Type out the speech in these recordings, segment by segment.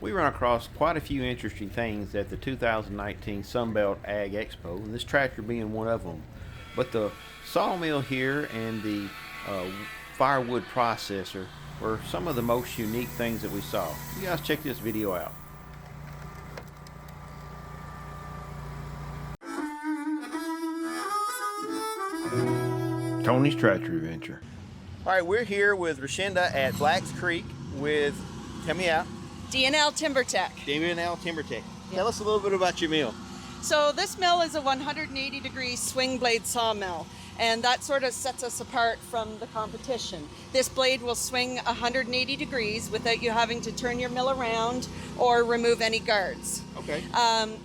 We run across quite a few interesting things at the 2019 Sunbelt Ag Expo, and this tractor being one of them. But the sawmill here and the firewood processor were some of the most unique things that we saw. You guys check this video out. Tony's Tractor Adventure. All right, we're here with Rashinda at Blacks Creek with, tell me out, D&L Timbertech. D&L Timbertech. Tell us a little bit about your mill. So this mill is a 180-degree swing blade sawmill, and that sort of sets us apart from the competition. This blade will swing 180 degrees without you having to turn your mill around or remove any guards. Okay.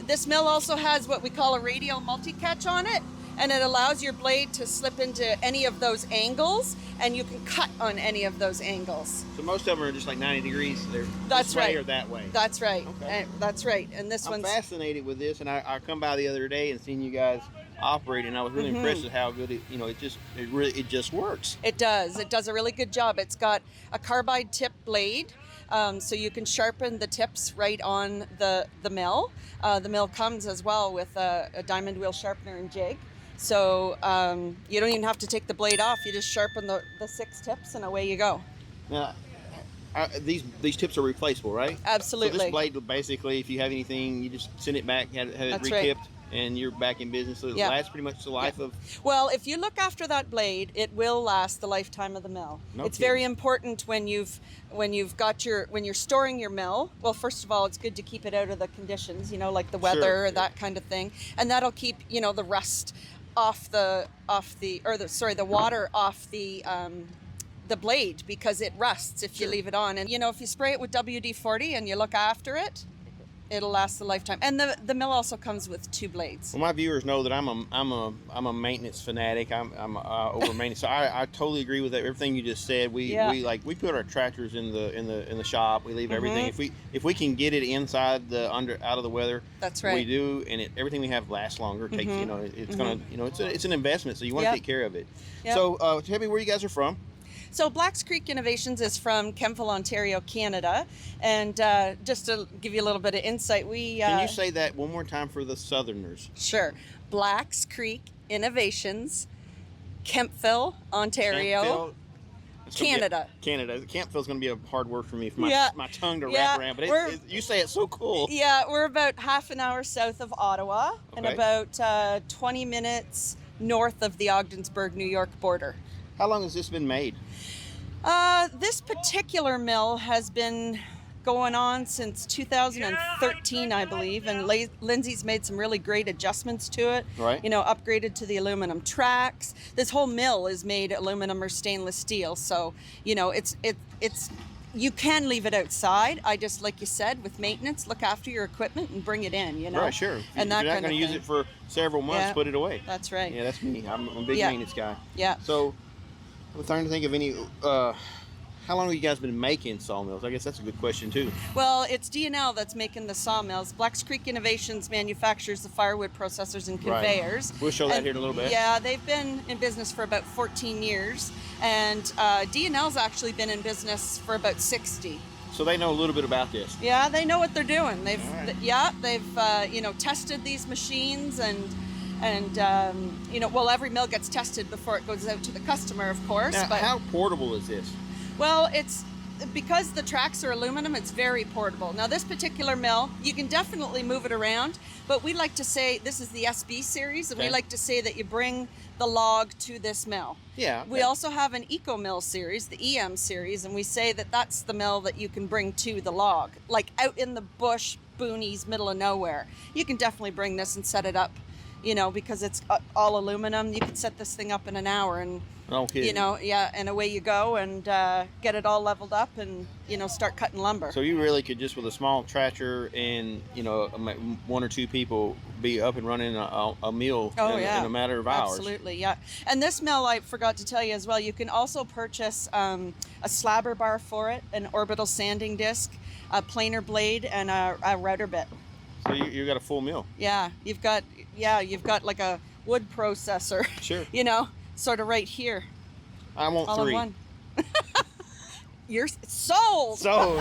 This mill also has what we call a radial multi-catch on it, and it allows your blade to slip into any of those angles, and you can cut on any of those angles. So most of them are just like 90 degrees. They're That's this way right. or that way. That's right. Okay. That's right. And this I'm one's fascinated with this, and I come by the other day and seen you guys operate, and I was really impressed with how good it just works. It does. It does a really good job. It's got a carbide tip blade, so you can sharpen the tips right on the mill. The mill comes as well with a diamond wheel sharpener and jig. So you don't even have to take the blade off. You just sharpen the 6 tips and away you go. Now, these tips are replaceable, right? Absolutely. So this blade, basically, if you have anything, you just send it back, have it That's re-tipped, right. and you're back in business. So it Yeah. lasts pretty much the life of... Well, if you look after that blade, it will last the lifetime of the mill. No It's kidding. very important when you're storing your mill. Well, first of all, it's good to keep it out of the conditions, like the weather Sure. or that kind of thing, and that'll keep the rust off the water off the blade, because it rusts if you leave it on. And if you spray it with WD-40 and you look after it, it'll last the lifetime. And the mill also comes with 2 blades. Well, my viewers know that I'm a maintenance fanatic. I'm over maintenance. So I totally agree with everything you just said. We put our tractors in the shop. We leave everything. If we can get it inside out of the weather, That's right. we do, and everything we have lasts longer. It takes it's gonna it's an investment, so you want to take care of it. Yep. So tell me where you guys are from. So Blacks Creek Innovations is from Kempville, Ontario, Canada. And just to give you a little bit of insight, Can you say that one more time for the Southerners? Sure. Blacks Creek Innovations, Kempville, Ontario, Canada. Canada. Campville's going to be a hard word for me, for my tongue to wrap around, but you say it so cool. Yeah, we're about half an hour south of Ottawa and Okay. about 20 minutes north of the Ogdensburg, New York border. How long has this been made? This particular mill has been going on since 2013, I believe, and Lindsay's made some really great adjustments to it. Right. Upgraded to the aluminum tracks. This whole mill is made aluminum or stainless steel, so it's you can leave it outside. I just, like you said, with maintenance, look after your equipment and bring it in. Right, sure. And if you're not going to use it for several months, put it away. That's right. Yeah, that's me. I'm a big maintenance guy. Yeah. So I'm trying to think of any. How long have you guys been making sawmills? I guess that's a good question too. Well, it's D&L that's making the sawmills. Blacks Creek Innovations manufactures the firewood processors and conveyors. Right. We'll show that here in a little bit. Yeah, they've been in business for about 14 years, and D&L's actually been in business for about 60. So they know a little bit about this. Yeah, they know what they're doing. They've All right. tested these machines and every mill gets tested before it goes out to the customer, of course. Now, but how portable is this? well, it's because the tracks are aluminum, it's very portable. Now, this particular mill, you can definitely move it around, but we like to say this is the SB series, and we like to say that you bring the log to this mill. Yeah. We also have an Eco Mill series, the EM series, and we say that that's the mill that you can bring to the log, like out in the bush, boonies, middle of nowhere. You can definitely bring this and set it up, because it's all aluminum. You can set this thing up in an hour and No kidding. and away you go, and get it all leveled up and start cutting lumber. So you really could just, with a small tractor and 1 or 2 people, be up and running a mill in a matter of hours. Absolutely, yeah. And this mill, I forgot to tell you as well, you can also purchase a slabber bar for it, an orbital sanding disc, a planer blade, and a router bit. So you got a full mill. Yeah, you've got like a wood processor. Sure. Sort of right here. I want all 3. in one. You're sold. So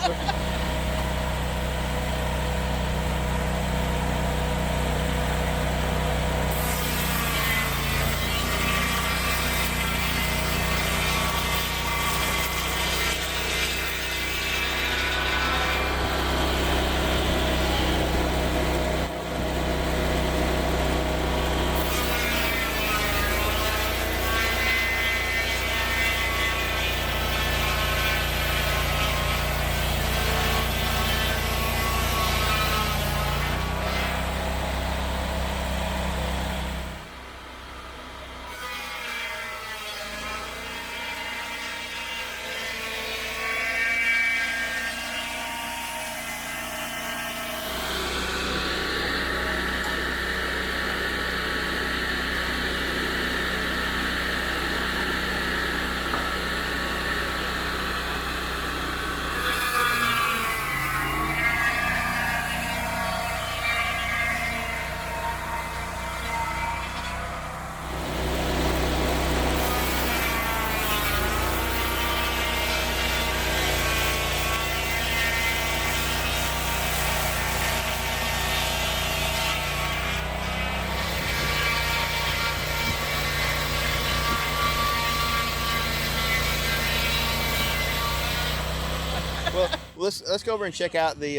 let's go over and check out the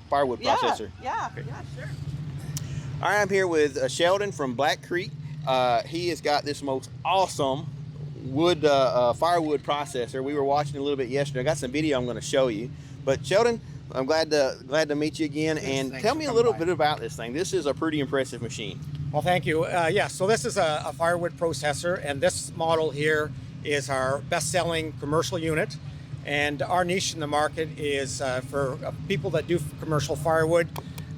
firewood processor. Yeah, sure. All right, I'm here with Sheldon from Black Creek. He has got this most awesome firewood processor. We were watching a little bit yesterday. I got some video I'm going to show you. But Sheldon, I'm glad to meet you again. And tell me a little bit about this thing. This is a pretty impressive machine. Well, thank you. Yeah, so this is a firewood processor, and this model here is our best-selling commercial unit. And our niche in the market is for people that do commercial firewood.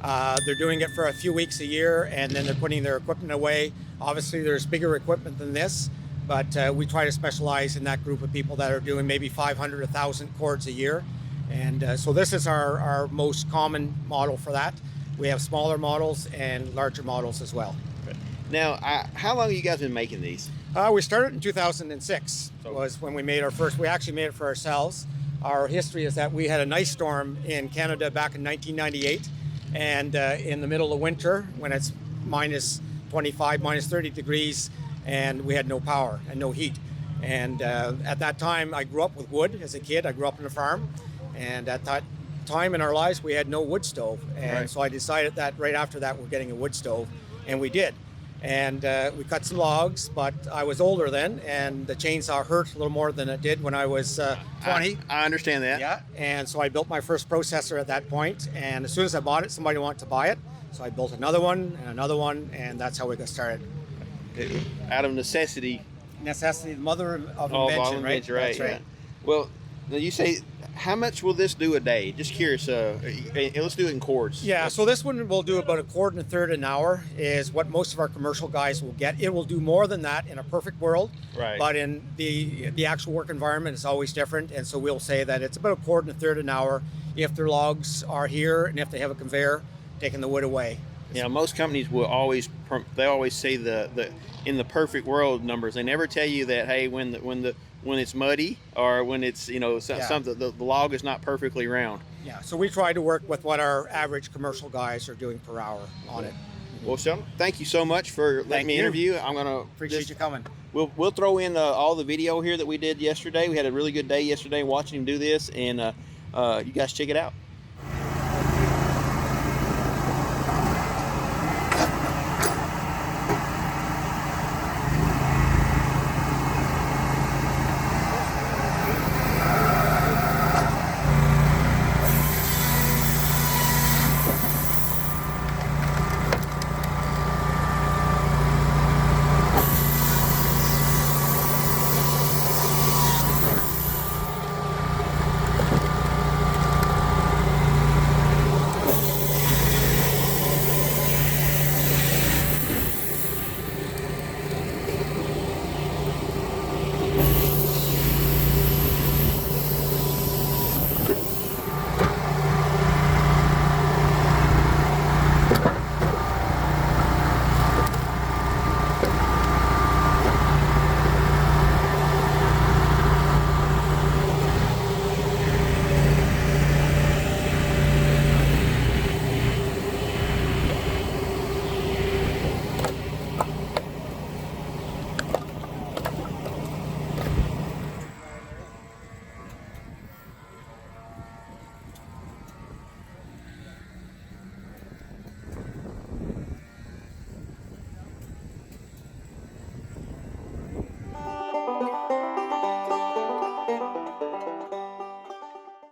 They're doing it for a few weeks a year, and then they're putting their equipment away. Obviously, there's bigger equipment than this, but we try to specialize in that group of people that are doing maybe 500, 1,000 cords a year. And so this is our most common model for that. We have smaller models and larger models as well. Now, how long have you guys been making these? We started in 2006, was when we made our first. We actually made it for ourselves. Our history is that we had an ice storm in Canada back in 1998, and in the middle of winter, when it's minus 25, minus 30 degrees, and we had no power and no heat. And at that time, I grew up with wood as a kid. I grew up on a farm, and at that time in our lives, we had no wood stove. And so I decided that right after that, we're getting a wood stove, and we did. And we cut some logs, but I was older then, and the chainsaw hurt a little more than it did when I was 20. I understand that. Yeah, and so I built my first processor at that point, and as soon as I bought it, somebody wanted to buy it. So I built another one, and that's how we got started. Out of necessity. Necessity, the mother of invention, right? Right. That's right. Yeah. Well, you say, how much will this do a day? Just curious. Let's do it in cords. Yeah, so this one will do about 1/4 and 1/3 an hour is what most of our commercial guys will get. It will do more than that in a perfect world. Right. But in the actual work environment, it's always different. And so we'll say that it's about 1/4 and 1/3 an hour if their logs are here and if they have a conveyor taking the wood away. Yeah, most companies will always say the in the perfect world numbers. They never tell you that, hey, when it's muddy or when it's something the log is not perfectly round. Yeah, so we try to work with what our average commercial guys are doing per hour on it. Well, Sheldon, thank you so much for letting me interview. I'm gonna appreciate you coming. We'll throw in all the video here that we did yesterday. We had a really good day yesterday watching him do this, and you guys check it out.